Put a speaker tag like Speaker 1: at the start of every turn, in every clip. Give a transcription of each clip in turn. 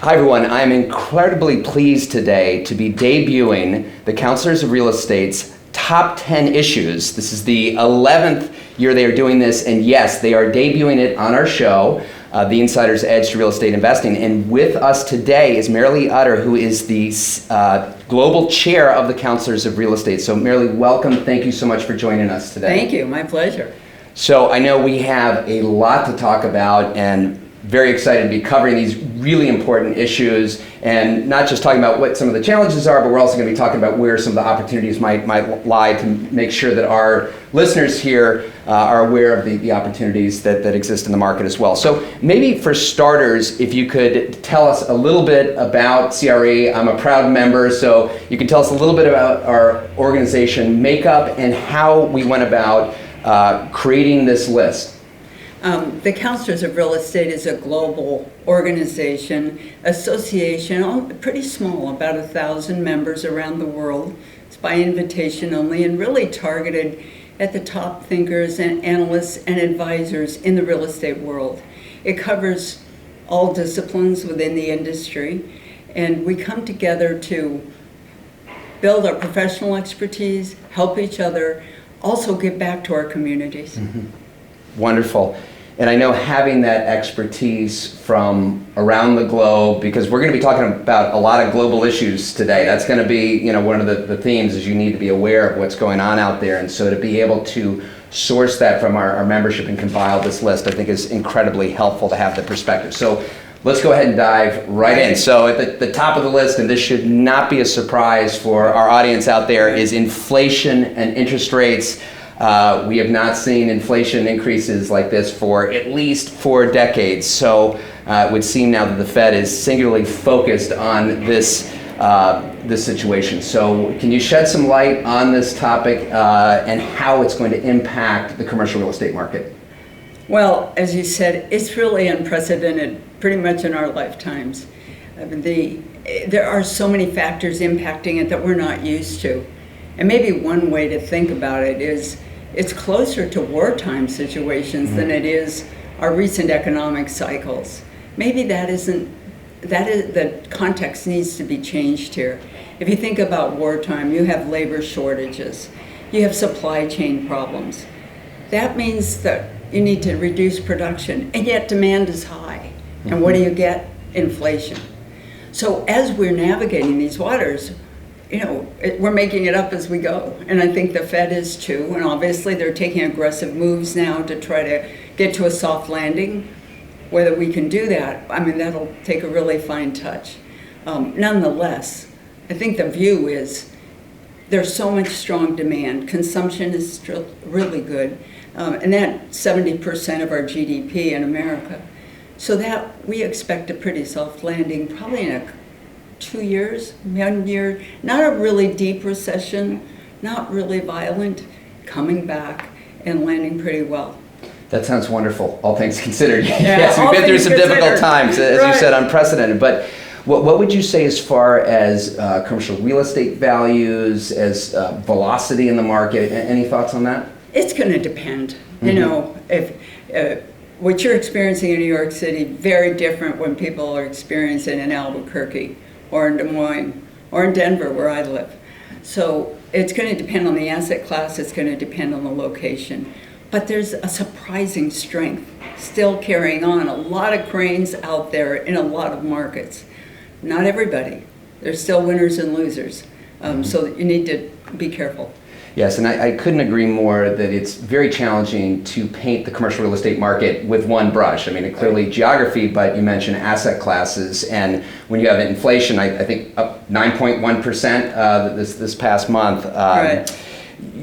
Speaker 1: Hi everyone, I'm incredibly pleased today to be debuting the Counselors of Real Estate's Top 10 Issues. This is the 11th year they are doing this, and yes, they are debuting it on our show, The Insider's Edge to Real Estate Investing. And with us today is Marilee Utter, who is the Global Chair of the Counselors of Real Estate. So Marilee, welcome. Thank you so much for joining us today.
Speaker 2: Thank you, my pleasure.
Speaker 1: So I know we have a lot to talk about, and very excited to be covering these really important issues, and not just talking about what some of the challenges are, but we're also going to be talking about where some of the opportunities might lie to make sure that our listeners here are aware of the opportunities that exist in the market as well. So maybe for starters, if you could tell us a little bit about CRE. I'm a proud member, so you can tell us a little bit about our organization makeup and how we went about creating this list.
Speaker 2: The Counselors of Real Estate is a global organization, association, pretty small, about 1,000 members around the world. It's by invitation only and really targeted at the top thinkers and analysts and advisors in the real estate world. It covers all disciplines within the industry, and we come together to build our professional expertise, help each other, also give back to our communities.
Speaker 1: Mm-hmm. Wonderful. And I know having that expertise from around the globe, because we're going to be talking about a lot of global issues today. That's going to be, one of the themes is you need to be aware of what's going on out there. And so to be able to source that from our membership and compile this list, I think is incredibly helpful to have the perspective. So let's go ahead and dive right in. So at the top of the list, and this should not be a surprise for our audience out there, is inflation and interest rates. We have not seen inflation increases like this for at least 4 decades. So it would seem now that the Fed is singularly focused on this situation. So can you shed some light on this topic and how it's going to impact the commercial real estate market?
Speaker 2: Well, as you said, it's really unprecedented pretty much in our lifetimes. There are so many factors impacting it that we're not used to. And maybe one way to think about it is it's closer to wartime situations than it is our recent economic cycles. Maybe the context needs to be changed here. If you think about wartime, you have labor shortages, you have supply chain problems. That means that you need to reduce production, and yet demand is high. And what do you get? Inflation. So as we're navigating these waters, we're making it up as we go. And I think the Fed is too. And obviously they're taking aggressive moves now to try to get to a soft landing. Whether we can do that, that'll take a really fine touch. Nonetheless, I think the view is there's so much strong demand. Consumption is still really good. And that's 70% of our GDP in America. So that we expect a pretty soft landing, probably in 2 years, 1 year, not a really deep recession, not really violent, coming back and landing pretty well.
Speaker 1: That sounds wonderful, all things considered.
Speaker 2: Yeah,
Speaker 1: yes, we've been through some difficult times, as you said, unprecedented. But what would you say as far as commercial real estate values, as velocity in the market? Any thoughts on that?
Speaker 2: It's going to depend. If what you're experiencing in New York City, very different when people are experiencing in Albuquerque or in Des Moines or in Denver, where I live. So it's going to depend on the asset class, it's going to depend on the location. But there's a surprising strength still carrying on. A lot of cranes out there in a lot of markets. Not everybody. There's still winners and losers. So you need to be careful.
Speaker 1: Yes, and I couldn't agree more that it's very challenging to paint the commercial real estate market with one brush. Clearly geography, but you mentioned asset classes, and when you have inflation, I think up 9.1% this past month.
Speaker 2: Right.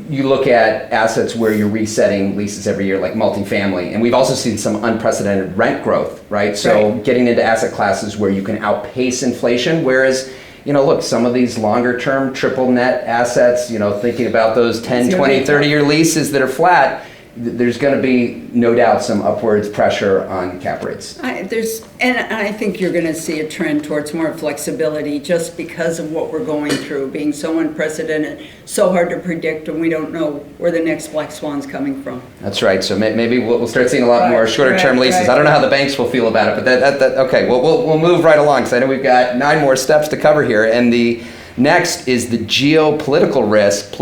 Speaker 1: You look at assets where you're resetting leases every year, like multifamily, and we've also seen some unprecedented rent growth, right? So getting into asset classes where you can outpace inflation, whereas look, some of these longer term triple net assets, thinking about those 10, 20, 30-year leases that are flat, there's going to be no doubt some upwards pressure on cap rates.
Speaker 2: I think you're going to see a trend towards more flexibility just because of what we're going through, being so unprecedented, so hard to predict, and we don't know where the next black swan's coming from.
Speaker 1: That's right. So maybe we'll start seeing a lot more shorter-term leases.
Speaker 2: Right.
Speaker 1: I don't know how the banks will feel about it, but okay. Well, we'll move right along because I know we've got 9 more steps to cover here, and the next is the geopolitical risk,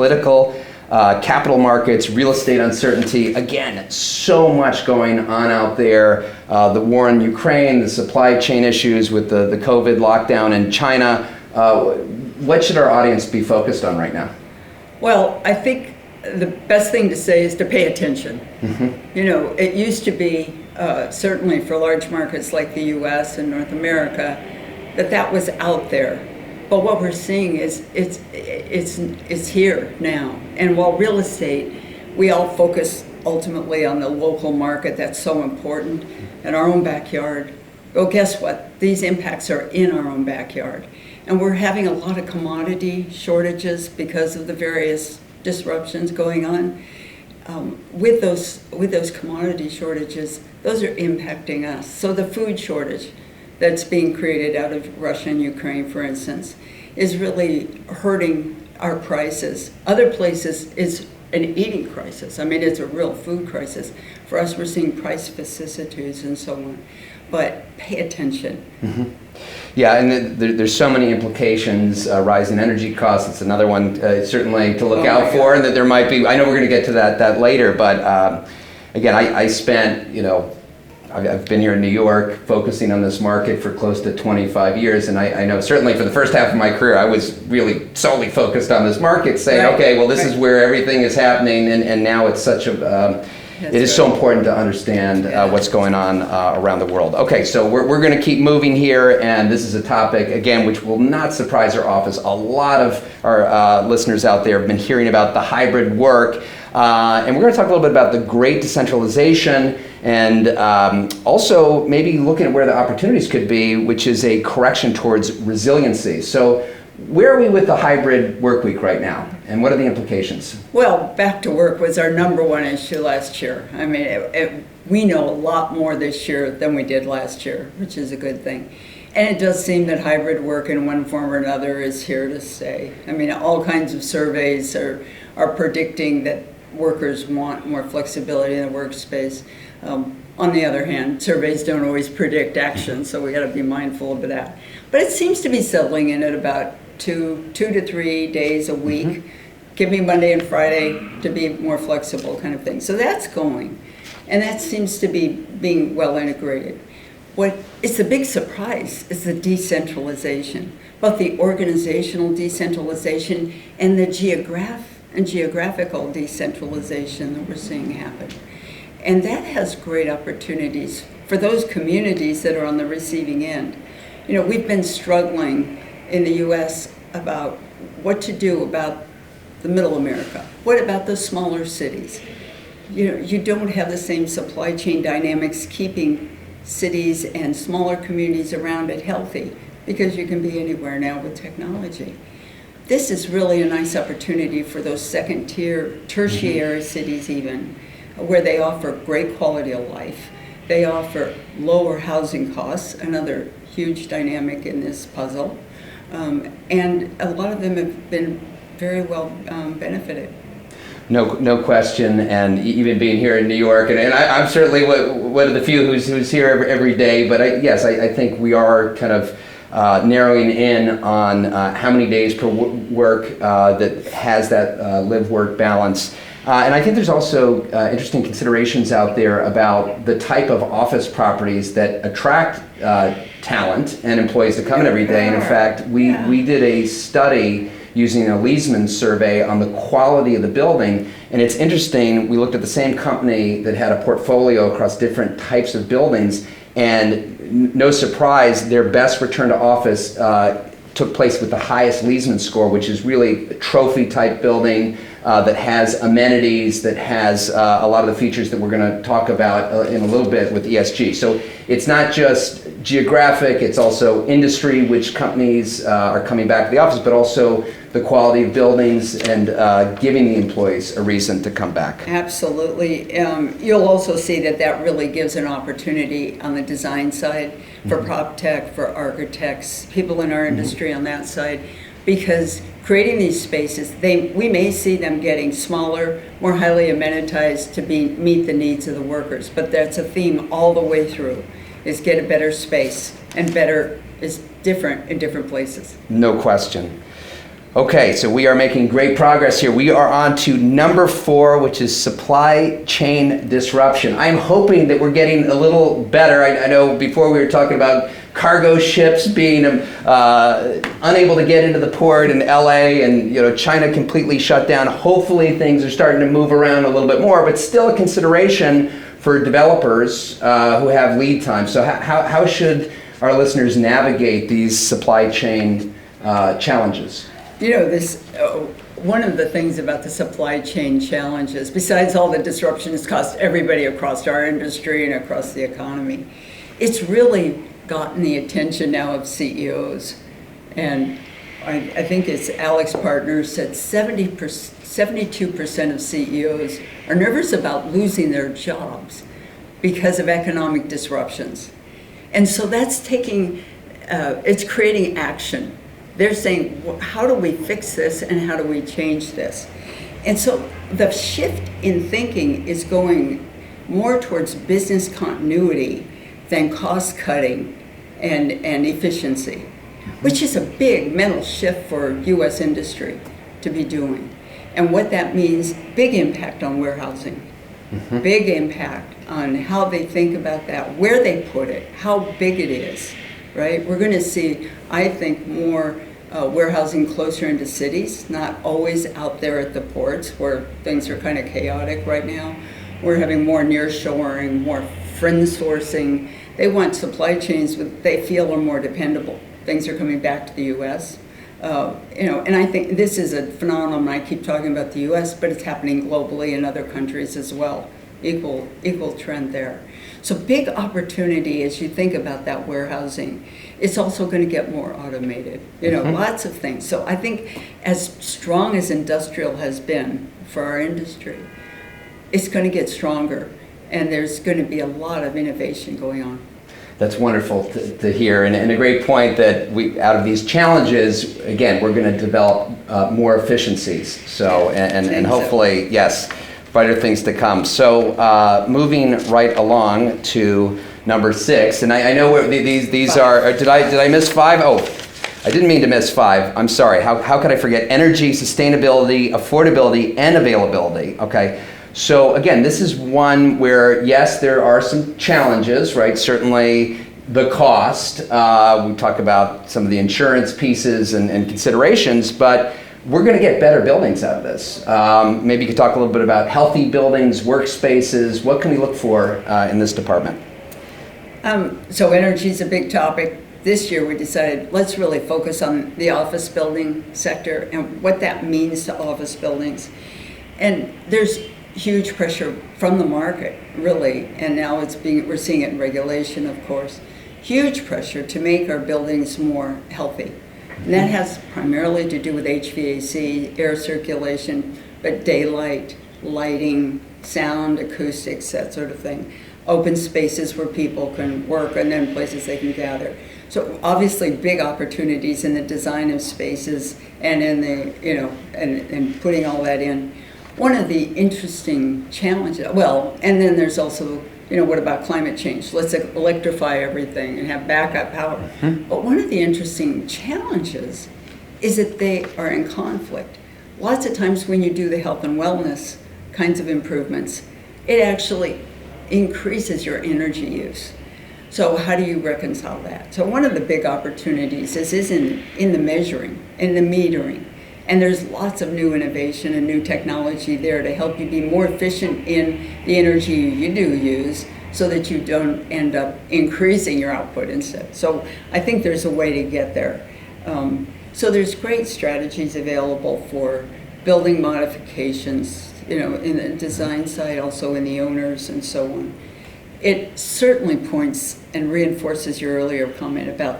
Speaker 1: capital markets, real estate uncertainty. Again, so much going on out there. The war in Ukraine, the supply chain issues with the COVID lockdown in China. What should our audience be focused on right now?
Speaker 2: Well, I think the best thing to say is to pay attention. Mm-hmm. It used to be, certainly for large markets like the U.S. and North America, that was out there. But what we're seeing is it's here now. And while real estate, we all focus ultimately on the local market, that's so important, in our own backyard. Well, guess what? These impacts are in our own backyard. And we're having a lot of commodity shortages because of the various disruptions going on. With those commodity shortages, those are impacting us. So the food shortage that's being created out of Russia and Ukraine, for instance, is really hurting our prices. Other places, it's an eating crisis. I mean, it's a real food crisis. For us, we're seeing price vicissitudes and so on. But pay attention. Mm-hmm.
Speaker 1: Yeah, and there's so many implications. Rising energy costs, it's another one certainly to look out for, and that there might be, I know we're going to get to that later, but again, I spent, I've been here in New York focusing on this market for close to 25 years, and I know certainly for the first half of my career I was really solely focused on this market, saying, okay, well, this is where everything is happening, and now it's such a, it is so important to understand what's going on around the world. Okay, so we're going to keep moving here, and this is a topic, again, which will not surprise our office. A lot of our listeners out there have been hearing about the hybrid work, and we're going to talk a little bit about the great decentralization, and also maybe looking at where the opportunities could be, which is a correction towards resiliency. So where are we with the hybrid work week right now, and what are the implications?
Speaker 2: Well, back to work was our number one issue last year. I mean, we know a lot more this year than we did last year, which is a good thing. And it does seem that hybrid work in one form or another is here to stay. I mean, all kinds of surveys are predicting that workers want more flexibility in the workspace. On the other hand, surveys don't always predict action, so we got to be mindful of that. But it seems to be settling in at about two to 3 days a week. Mm-hmm. Give me Monday and Friday to be more flexible, kind of thing. So that's going, and that seems to be being well integrated. What is the big surprise is the decentralization, both the organizational decentralization and the geographical decentralization that we're seeing happen. And that has great opportunities for those communities that are on the receiving end. We've been struggling in the U.S. about what to do about the middle America. What about the smaller cities? You don't have the same supply chain dynamics keeping cities and smaller communities around it healthy, because you can be anywhere now with technology. This is really a nice opportunity for those second-tier, tertiary cities even, where they offer great quality of life. They offer lower housing costs, another huge dynamic in this puzzle. And a lot of them have been very well benefited.
Speaker 1: No question, and even being here in New York, and I'm certainly one of the few who's here every day, but I think we are kind of narrowing in on how many days per work that has that live-work balance. And I think there's also interesting considerations out there about the type of office properties that attract talent and employees to come in every day. And in fact, we did a study using a Leesman survey on the quality of the building. And it's interesting, we looked at the same company that had a portfolio across different types of buildings, and no surprise, their best return to office took place with the highest Leesman score, which is really a trophy type building, that has amenities, that has a lot of the features that we're going to talk about in a little bit with ESG. So it's not just geographic, it's also industry, which companies are coming back to the office, but also the quality of buildings and giving the employees a reason to come back.
Speaker 2: Absolutely. You'll also see that really gives an opportunity on the design side for prop tech, for architects, people in our industry on that side, because creating these spaces, we may see them getting smaller, more highly amenitized to meet the needs of the workers, but that's a theme all the way through, is get a better space, and better is different in different places.
Speaker 1: No question. Okay, so we are making great progress here. We are on to number 4, which is supply chain disruption. I'm hoping that we're getting a little better. I know before we were talking about cargo ships being unable to get into the port in LA, and China completely shut down. Hopefully things are starting to move around a little bit more, but still a consideration for developers who have lead time. So how should our listeners navigate these supply chain challenges?
Speaker 2: One of the things about the supply chain challenges, besides all the disruption it's caused everybody across our industry and across the economy, it's really gotten the attention now of CEOs. And I think it's Alex Partners said 72% of CEOs are nervous about losing their jobs because of economic disruptions. And so that's it's creating action. They're saying, how do we fix this and how do we change this? And so the shift in thinking is going more towards business continuity than cost cutting and efficiency, which is a big mental shift for U.S. industry to be doing. And what that means, big impact on warehousing, big impact on how they think about that, where they put it, how big it is, right? We're going to see, I think, more warehousing closer into cities, not always out there at the ports where things are kind of chaotic right now. We're having more nearshoring, more friend sourcing. They want supply chains that they feel are more dependable. Things are coming back to the U.S. And I think this is a phenomenon. I keep talking about the U.S., but it's happening globally in other countries as well. Equal trend there. So big opportunity as you think about that warehousing. It's also going to get more automated. Lots of things. So I think as strong as industrial has been for our industry, it's going to get stronger, and there's going to be a lot of innovation going on.
Speaker 1: That's wonderful to hear, and a great point that out of these challenges, again, we're going to develop more efficiencies. So, and hopefully, yes, brighter things to come. So, moving right along to number 6, and I know where these are. Did I miss 5? Oh, I didn't mean to miss 5. I'm sorry. How could I forget? Energy, sustainability, affordability, and availability. Okay. So again, this is one where, yes, there are some challenges, right? Certainly the cost. We talk about some of the insurance pieces and considerations, but we're going to get better buildings out of this. Maybe you could talk a little bit about healthy buildings, workspaces. What can we look for in this department?
Speaker 2: So energy is a big topic. This year we decided let's really focus on the office building sector and what that means to office buildings. And there's huge pressure from the market, really, and now we're seeing it in regulation, of course. Huge pressure to make our buildings more healthy. And that has primarily to do with HVAC, air circulation, but daylight, lighting, sound, acoustics, that sort of thing. Open spaces where people can work, and then places they can gather. So obviously big opportunities in the design of spaces and in the, and putting all that in. One of the interesting challenges, and then there's also, what about climate change? Let's electrify everything and have backup power. Mm-hmm. But one of the interesting challenges is that they are in conflict. Lots of times when you do the health and wellness kinds of improvements, it actually increases your energy use. So how do you reconcile that? So one of the big opportunities is in the measuring, in the metering. And there's lots of new innovation and new technology there to help you be more efficient in the energy you do use so that you don't end up increasing your output instead. So I think there's a way to get there. So there's great strategies available for building modifications, in the design side, also in the owners and so on. It certainly points and reinforces your earlier comment about,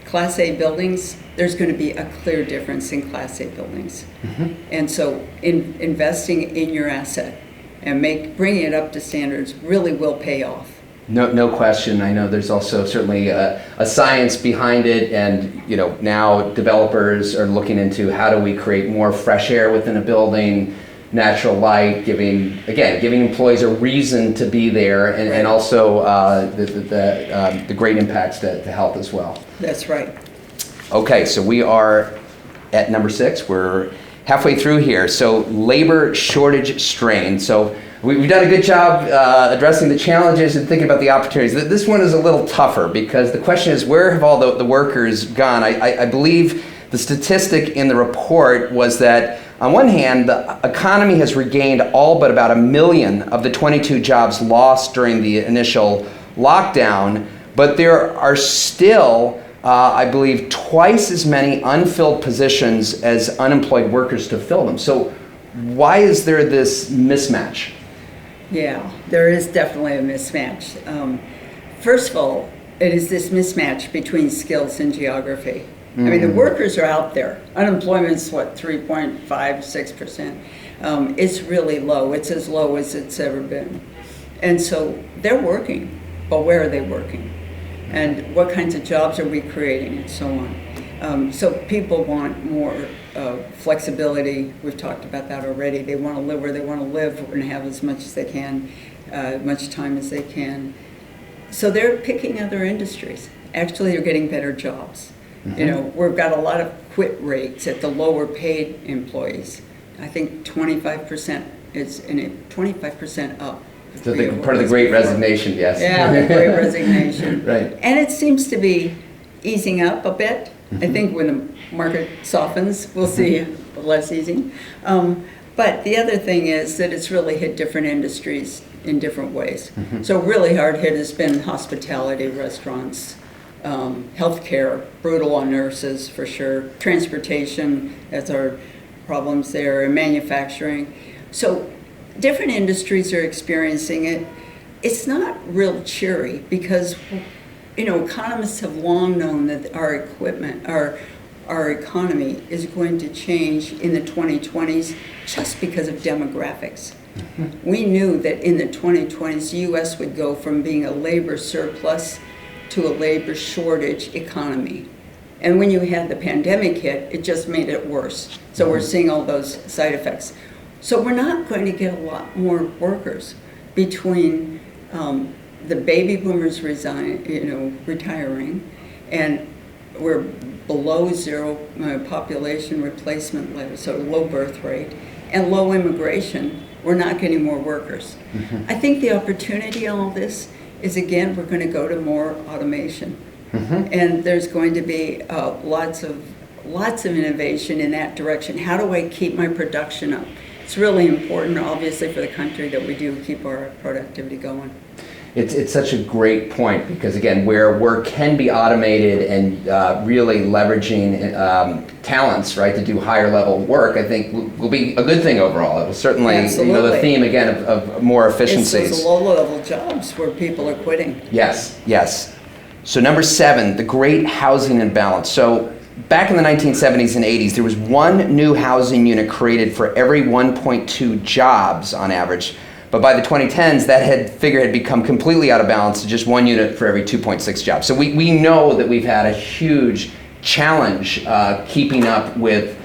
Speaker 2: Class A buildings. There's going to be a clear difference in Class A buildings. Mm-hmm. And so investing in your asset and bringing it up to standards really will pay off.
Speaker 1: No question. I know there's also certainly a science behind it, and now developers are looking into how do we create more fresh air within a building, natural light, giving employees a reason to be there, and,
Speaker 2: right.
Speaker 1: and also the great impacts to health as well.
Speaker 2: That's right.
Speaker 1: Okay, so we are at number 6. We're halfway through here. So labor shortage strain. So we've done a good job addressing the challenges and thinking about the opportunities. This one is a little tougher because the question is, where have all the workers gone? I believe the statistic in the report was that on one hand, the economy has regained all but about 1 million of the 22 jobs lost during the initial lockdown, but there are still, I believe, twice as many unfilled positions as unemployed workers to fill them. So why is there this mismatch?
Speaker 2: Yeah, there is definitely a mismatch. First of all, it is this mismatch between skills and geography. Mm-hmm. I mean, the workers are out there. Unemployment's 3.5, 6%. It's really low. It's as low as it's ever been. And so they're working, but where are they working? And what kinds of jobs are we creating, and so on. So people want more flexibility. We've talked about that already. They want to live where they want to live and have as much as they can, much time as they can. So they're picking other industries. Actually, they're getting better jobs. Mm-hmm. We've got a lot of quit rates at the lower paid employees. I think 25% is 25% up.
Speaker 1: So part of the Great Resignation, yes.
Speaker 2: Yeah, the Great Resignation.
Speaker 1: Right.
Speaker 2: And it seems to be easing up a bit. Mm-hmm. I think when the market softens, we'll see less easing. But the other thing is that it's really hit different industries in different ways. Mm-hmm. So really hard hit has been hospitality, restaurants, healthcare, brutal on nurses for sure, transportation, that's our problems there, and manufacturing. So different industries are experiencing it. It's not real cheery because, economists have long known that our economy is going to change in the 2020s just because of demographics. Mm-hmm. We knew that in the 2020s, the U.S. would go from being a labor surplus to a labor shortage economy. And when you had the pandemic hit, it just made it worse. So we're seeing all those side effects. So we're not going to get a lot more workers between the baby boomers retiring, and we're below zero population replacement level, so low birth rate, and low immigration. We're not getting more workers. Mm-hmm. I think the opportunity in all this is, again, we're going to go to more automation. Mm-hmm. And there's going to be lots of innovation in that direction. How do I keep my production up? It's really important, obviously, for the country that we do keep our productivity going.
Speaker 1: It's such a great point because, again, where work can be automated and really leveraging talents, right, to do higher level work, I think will be a good thing overall. It will certainly, the theme, again, of more efficiencies.
Speaker 2: It's those low-level jobs where people are quitting.
Speaker 1: Yes. So number 7, the great housing imbalance. So back in the 1970s and 80s, there was one new housing unit created for every 1.2 jobs on average. But by the 2010s, that figure had become completely out of balance to just one unit for every 2.6 jobs. So we know that we've had a huge challenge keeping up with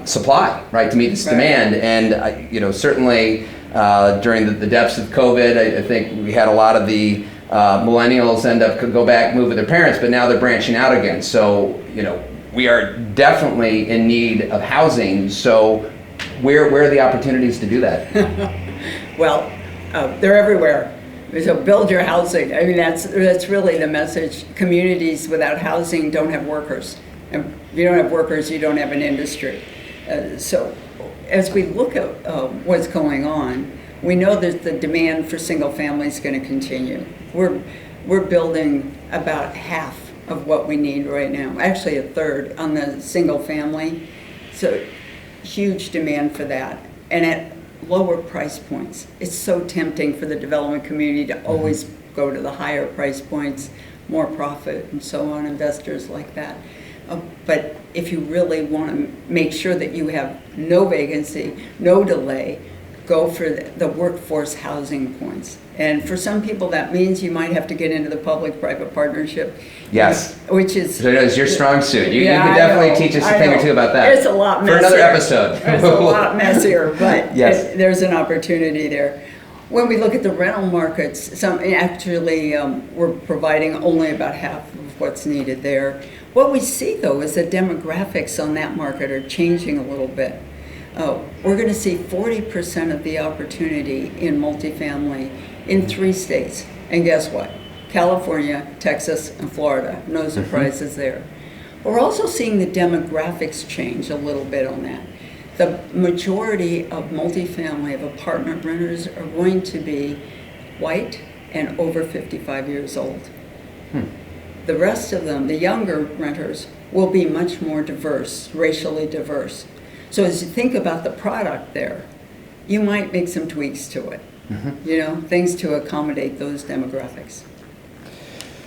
Speaker 1: supply, right, to meet this demand. And certainly during the depths of COVID, I think we had a lot of the millennials go back, move with their parents, but now they're branching out again. So we are definitely in need of housing. So where are the opportunities to do that?
Speaker 2: Well, they're everywhere. So build your housing. I mean, that's really the message. Communities without housing don't have workers. And if you don't have workers, you don't have an industry. So as we look at what's going on, we know that the demand for single family is going to continue. We're building about half of what we need right now. Actually, a third on the single family. So huge demand for that, and at lower price points. It's so tempting for the development community to always go to the higher price points, more profit, and so on, investors like that. But if you really want to make sure that you have no vacancy, no delay, go for the workforce housing points. And for some people, that means you might have to get into the public-private partnership.
Speaker 1: Yes.
Speaker 2: Which is...
Speaker 1: So it's your strong suit. You
Speaker 2: Yeah,
Speaker 1: can
Speaker 2: I
Speaker 1: definitely
Speaker 2: know,
Speaker 1: teach us a
Speaker 2: I
Speaker 1: thing or
Speaker 2: know.
Speaker 1: two about that.
Speaker 2: It's a lot messier.
Speaker 1: For another episode.
Speaker 2: It's a lot messier, but
Speaker 1: Yes.
Speaker 2: there's an opportunity there. When we look at the rental markets, we're providing only about half of what's needed there. What we see, though, is the demographics on that market are changing a little bit. We're going to see 40% of the opportunity in multifamily in 3 states. And guess what? California, Texas, and Florida. No surprises there. We're also seeing the demographics change a little bit on that. The majority of multifamily, of apartment renters, are going to be white and over 55 years old. The rest of them, the younger renters, will be much more diverse, racially diverse. So as you think about the product there, you might make some tweaks to it, things to accommodate those demographics.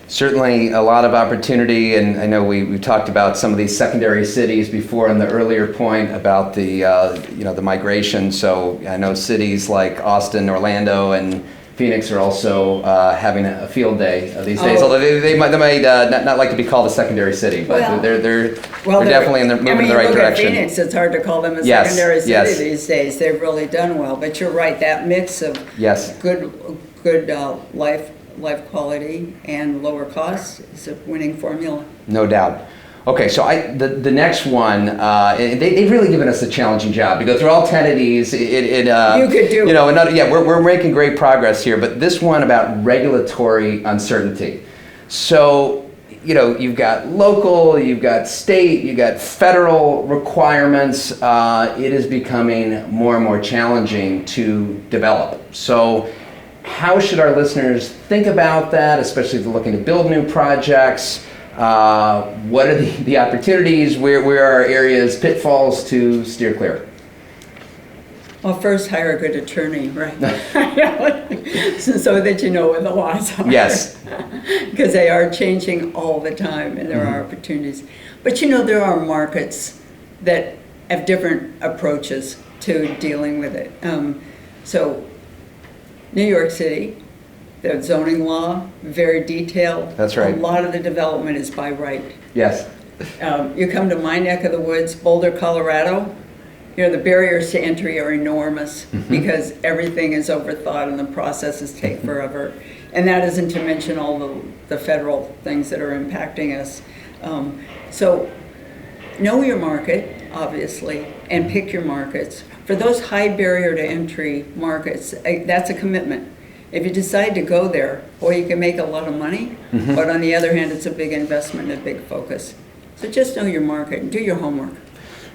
Speaker 1: Certainly a lot of opportunity, and I know we've talked about some of these secondary cities before in the earlier point about the the migration. So I know cities like Austin, Orlando, and Phoenix are also having a field day these days. Although they might not like to be called a secondary city, but they're definitely moving in the right direction.
Speaker 2: At Phoenix, it's hard to call them a secondary city these days. They've really done well. But you're right, that mix of good life quality and lower costs is a winning formula.
Speaker 1: No doubt. Okay, so the next one, they've really given us a challenging job. We go through all 10 of these. You
Speaker 2: could do
Speaker 1: we're making great progress here, but this one about regulatory uncertainty. So, you've got local, you've got state, you've got federal requirements. It is becoming more and more challenging to develop. So how should our listeners think about that, especially if they're looking to build new projects? What are the opportunities? Where are areas, pitfalls to steer clear?
Speaker 2: Well, first hire a good attorney, right? So that you know what the laws are.
Speaker 1: Yes.
Speaker 2: Because they are changing all the time, and there are opportunities. But there are markets that have different approaches to dealing with it. So New York City, the zoning law, very detailed.
Speaker 1: That's right.
Speaker 2: A lot of the development is by right.
Speaker 1: Yes.
Speaker 2: You come to my neck of the woods, Boulder, Colorado, the barriers to entry are enormous because everything is overthought and the processes take forever. And that isn't to mention all the federal things that are impacting us. So know your market, obviously, and pick your markets. For those high barrier to entry markets, that's a commitment. If you decide to go there, you can make a lot of money, but on the other hand, it's a big investment and a big focus. So just know your market and do your homework.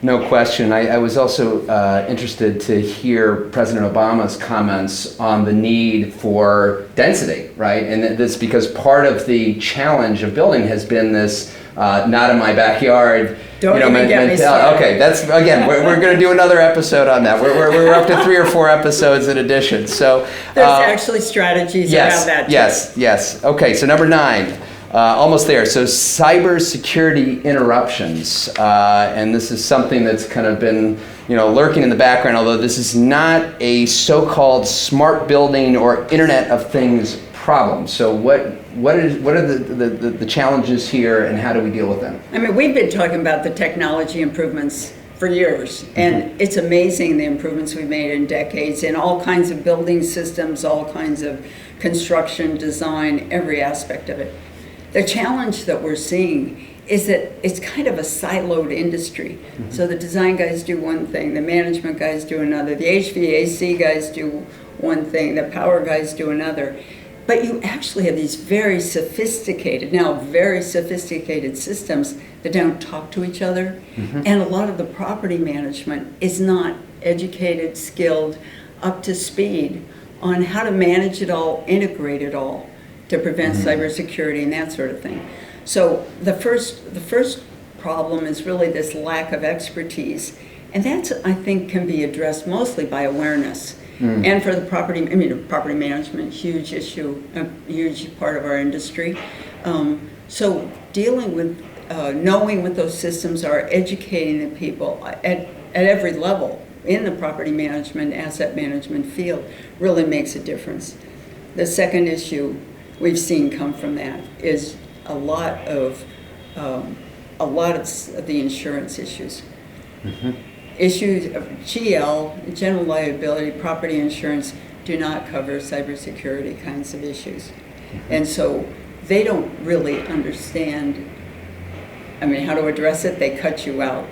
Speaker 1: No question. I was also interested to hear President Obama's comments on the need for density, right? And this because part of the challenge of building has been this not in my backyard.
Speaker 2: Don't even get me started.
Speaker 1: Okay, that's again. We're going to do another episode on that. We're up to 3 or 4 episodes in addition. So
Speaker 2: there's actually strategies around that too.
Speaker 1: Yes. Okay, so number 9. Almost there. So cybersecurity interruptions, and this is something that's kind of been, lurking in the background. Although this is not a so-called smart building or Internet of Things problem. So what are the challenges here, and how do we deal with them?
Speaker 2: I mean, we've been talking about the technology improvements for years, and it's amazing the improvements we've made in decades in all kinds of building systems, all kinds of construction, design, every aspect of it. The challenge that we're seeing is that it's kind of a siloed industry. So the design guys do one thing, the management guys do another, the HVAC guys do one thing, the power guys do another. But you actually have these very sophisticated systems that don't talk to each other. And a lot of the property management is not educated, skilled, up to speed on how to manage it all, integrate it all, to prevent cybersecurity and that sort of thing. So the first problem is really this lack of expertise And that's, I think, can be addressed mostly by awareness. And for the property management, huge issue, a huge part of our industry. So dealing with, knowing what those systems are, educating the people at every level in the property management, asset management field really makes a difference. The second issue we've seen come from that is a lot of the insurance issues. Issues of GL, general liability, property insurance, do not cover cybersecurity kinds of issues. And so they don't really understand, how to address it. They cut you out.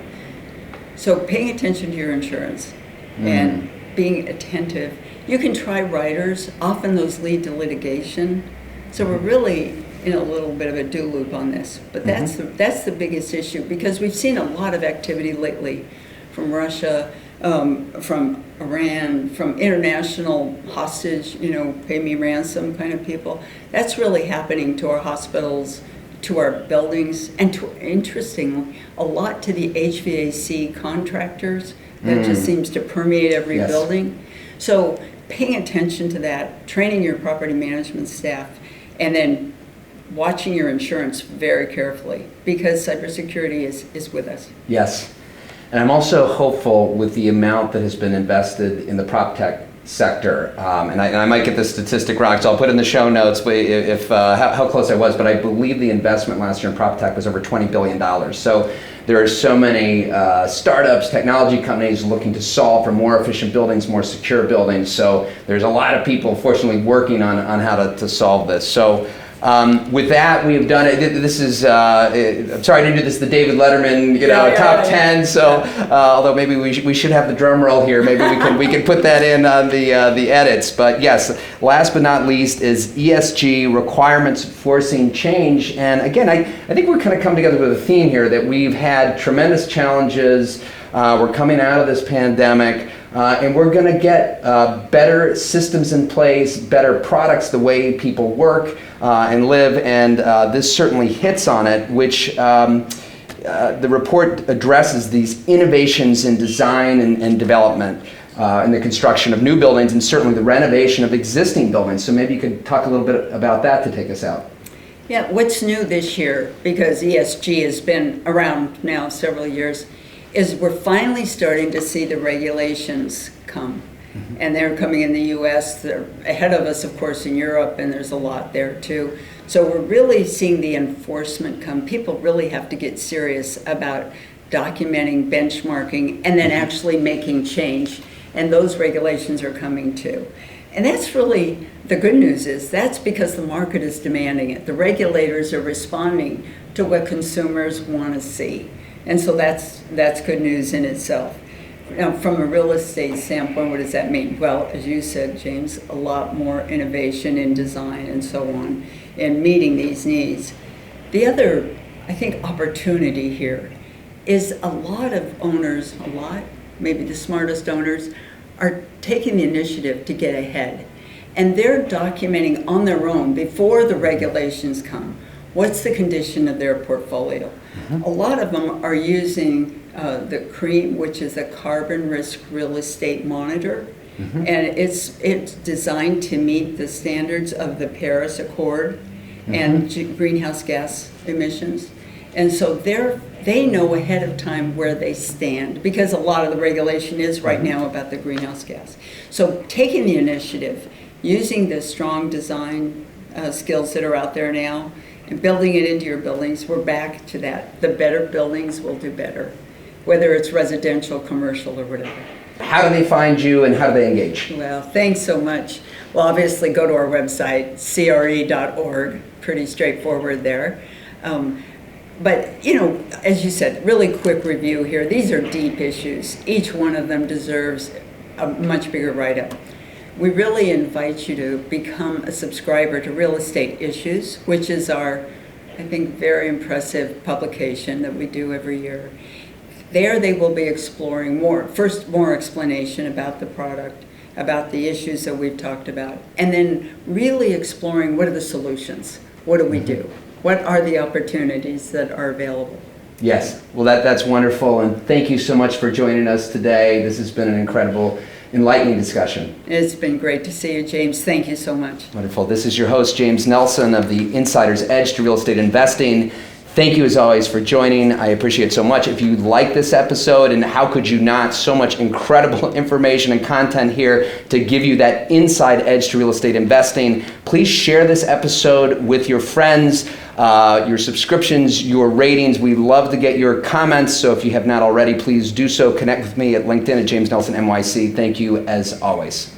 Speaker 2: So paying attention to your insurance and being attentive. You can try riders. Often those lead to litigation. So we're really in a little bit of a do loop on this. But that's the biggest issue, because we've seen a lot of activity lately from Russia, from Iran, from international hostage, pay me ransom kind of people. That's really happening to our hospitals, to our buildings, and interestingly, a lot to the HVAC contractors. That just seems to permeate every building. So paying attention to that, training your property management staff, and then watching your insurance very carefully, because cybersecurity is with us.
Speaker 1: Yes. And I'm also hopeful with the amount that has been invested in the prop tech sector. And I might get this statistic wrong, so I'll put it in the show notes if how close I was, but I believe the investment last year in prop tech was over $20 billion. So there are so many startups, technology companies looking to solve for more efficient buildings, more secure buildings. So there's a lot of people, fortunately, working on how to solve this. So with that, we have done it. This is, I'm sorry I didn't do this, the David Letterman, top 10. So, although maybe we should have the drum roll here. Maybe we can put that in on the edits. But yes, last but not least is ESG, requirements forcing change. And again, I think we're kind of come together with a theme here that we've had tremendous challenges. We're coming out of this pandemic. And we're going to get better systems in place, better products, the way people work and live, and this certainly hits on it, which the report addresses these innovations in design and development in the construction of new buildings, and certainly the renovation of existing buildings. So maybe you could talk a little bit about that to take us out.
Speaker 2: Yeah, what's new this year, because ESG has been around now several years, is we're finally starting to see the regulations come. And they're coming in the US. They're ahead of us, of course, in Europe, and there's a lot there too. So we're really seeing the enforcement come. People really have to get serious about documenting, benchmarking, and then actually making change. And those regulations are coming too. And that's really, the good news is, that's because the market is demanding it. The regulators are responding to what consumers want to see. And so that's good news in itself. Now, from a real estate standpoint, what does that mean? Well, as you said, James, a lot more innovation in design and so on, in meeting these needs. The other, I think, opportunity here is a lot of owners, maybe the smartest owners, are taking the initiative to get ahead. And they're documenting on their own, before the regulations come, what's the condition of their portfolio. A lot of them are using the CRE, which is a carbon risk real estate monitor, and it's designed to meet the standards of the Paris Accord and greenhouse gas emissions. And so they know ahead of time where they stand, because a lot of the regulation is right now about the greenhouse gas. So taking the initiative, using the strong design skills that are out there now, and building it into your buildings, we're back to that. The better buildings will do better, whether it's residential, commercial, or whatever.
Speaker 1: How do they find you and how do they engage?
Speaker 2: Well, thanks so much. Well, obviously go to our website, CRE.org, pretty straightforward there. But, as you said, really quick review here. These are deep issues. Each one of them deserves a much bigger write-up. We really invite you to become a subscriber to Real Estate Issues, which is our, I think, very impressive publication that we do every year. There they will be exploring more explanation about the product, about the issues that we've talked about, and then really exploring what are the solutions, what do we do, what are the opportunities that are available.
Speaker 1: Yes. Well, that's wonderful. And thank you so much for joining us today. This has been an incredible, enlightening discussion.
Speaker 2: It's been great to see you, James. Thank you so much.
Speaker 1: Wonderful. This is your host, James Nelson of the Insider's Edge to Real Estate Investing. Thank you, as always, for joining. I appreciate it so much. If you like this episode, and how could you not, so much incredible information and content here to give you that inside edge to real estate investing, please share this episode with your friends, your subscriptions, your ratings. We love to get your comments, so if you have not already, please do so. Connect with me at LinkedIn at James Nelson NYC. Thank you, as always.